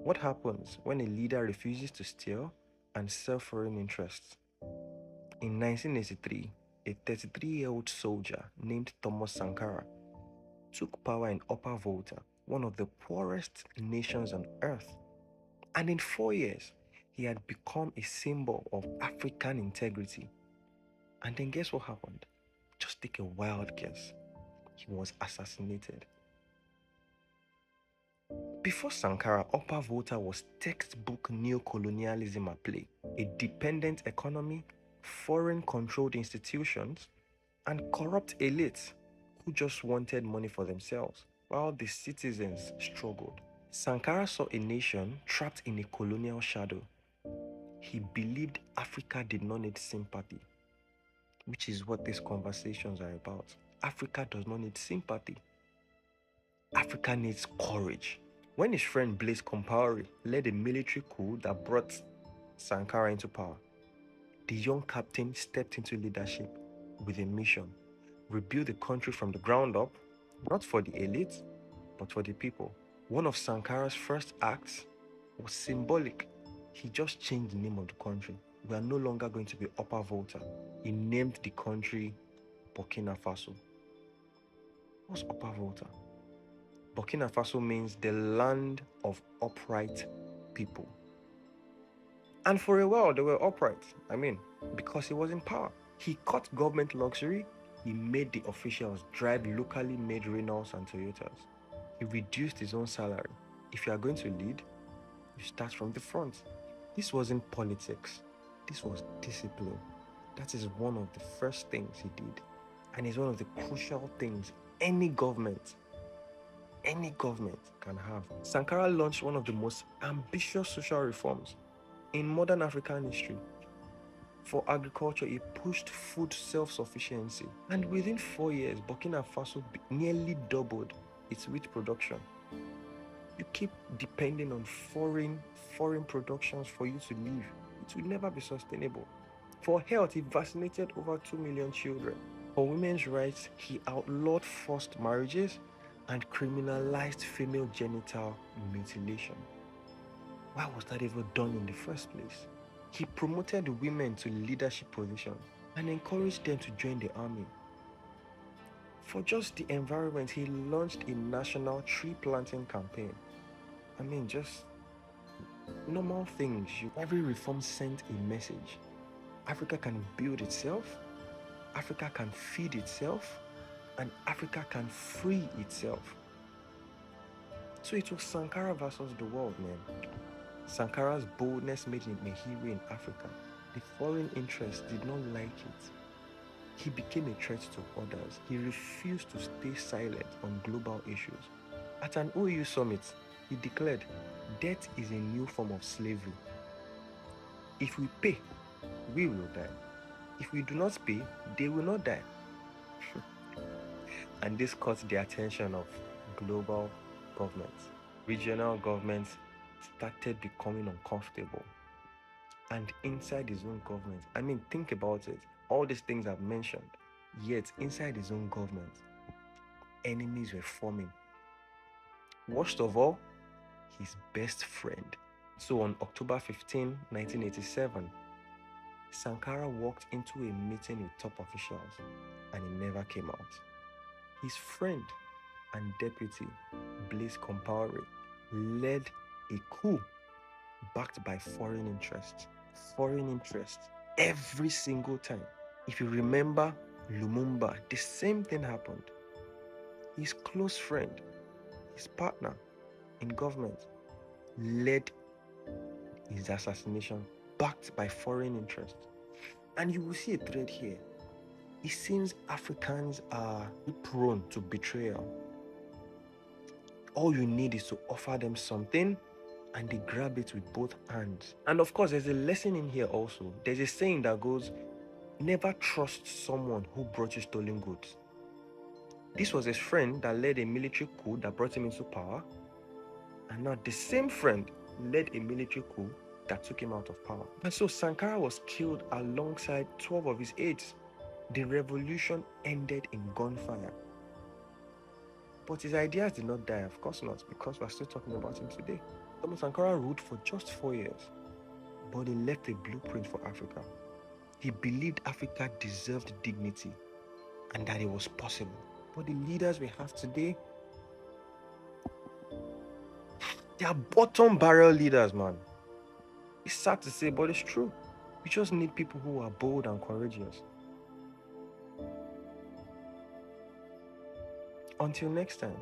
What happens when a leader refuses to steal and serve foreign interests? In 1983, a 33-year-old soldier named Thomas Sankara took power in Upper Volta, one of the poorest nations on earth. And in 4 years, he had become a symbol of African integrity. And then guess what happened? Just take a wild guess. He was assassinated. Before Sankara, Upper Volta was textbook neo-colonialism at play. A dependent economy, foreign-controlled institutions, and corrupt elites who just wanted money for themselves, while the citizens struggled. Sankara saw a nation trapped in a colonial shadow. He believed Africa did not need sympathy, which is what these conversations are about. Africa does not need sympathy. Africa needs courage. When his friend Blaise Compaoré led a military coup that brought Sankara into power, the young captain stepped into leadership with a mission: rebuild the country from the ground up, not for the elite, but for the people. One of Sankara's first acts was symbolic. He just changed the name of the country. We are no longer going to be Upper Volta. He named the country Burkina Faso. What's Upper Volta? Burkina Faso means the land of upright people. And for a while, they were upright. Because he was in power. He cut government luxury. He made the officials drive locally made Renaults and Toyotas. He reduced his own salary. If you are going to lead, you start from the front. This wasn't politics. This was discipline. That is one of the first things he did. And it's one of the crucial things any government can have. Sankara launched one of the most ambitious social reforms in modern African history. For agriculture, he pushed food self-sufficiency. And within 4 years, Burkina Faso nearly doubled its wheat production. You keep depending on foreign productions for you to live. It will never be sustainable. For health, he vaccinated over 2 million children. For women's rights, he outlawed forced marriages and criminalized female genital mutilation. Why was that ever done in the first place? He promoted women to leadership positions and encouraged them to join the army. For just the environment, he launched a national tree planting campaign. Just normal things. Every reform sent a message. Africa can build itself, Africa can feed itself, and Africa can free itself. So it was Sankara versus the world, man. Sankara's boldness made him a hero in Africa. The foreign interests did not like it. He became a threat to others. He refused to stay silent on global issues. At an OU summit, he declared, "Debt is a new form of slavery. If we pay, we will die. If we do not pay, they will not die." And this caught the attention of global governments. Regional governments started becoming uncomfortable. And inside his own government, think about it. All these things I've mentioned, yet inside his own government, enemies were forming. Worst of all, his best friend. So on October 15, 1987, Sankara walked into a meeting with top officials and he never came out. His friend and deputy, Blaise Compaoré, led a coup backed by foreign interests. Foreign interests every single time. If you remember Lumumba, the same thing happened. His close friend, his partner in government, led his assassination backed by foreign interests. And you will see a thread here. It seems Africans are prone to betrayal. All you need is to offer them something and they grab it with both hands. And of course, there's a lesson in here also. There's a saying that goes, never trust someone who brought you stolen goods. This was his friend that led a military coup that brought him into power. And now the same friend led a military coup that took him out of power. And so Sankara was killed alongside 12 of his aides. The revolution ended in gunfire. But his ideas did not die, of course not, because we're still talking about him today. Thomas Sankara ruled for just 4 years, but he left a blueprint for Africa. He believed Africa deserved dignity and that it was possible. But the leaders we have today, they are bottom barrel leaders, man. It's sad to say, but it's true. We just need people who are bold and courageous. Until next time.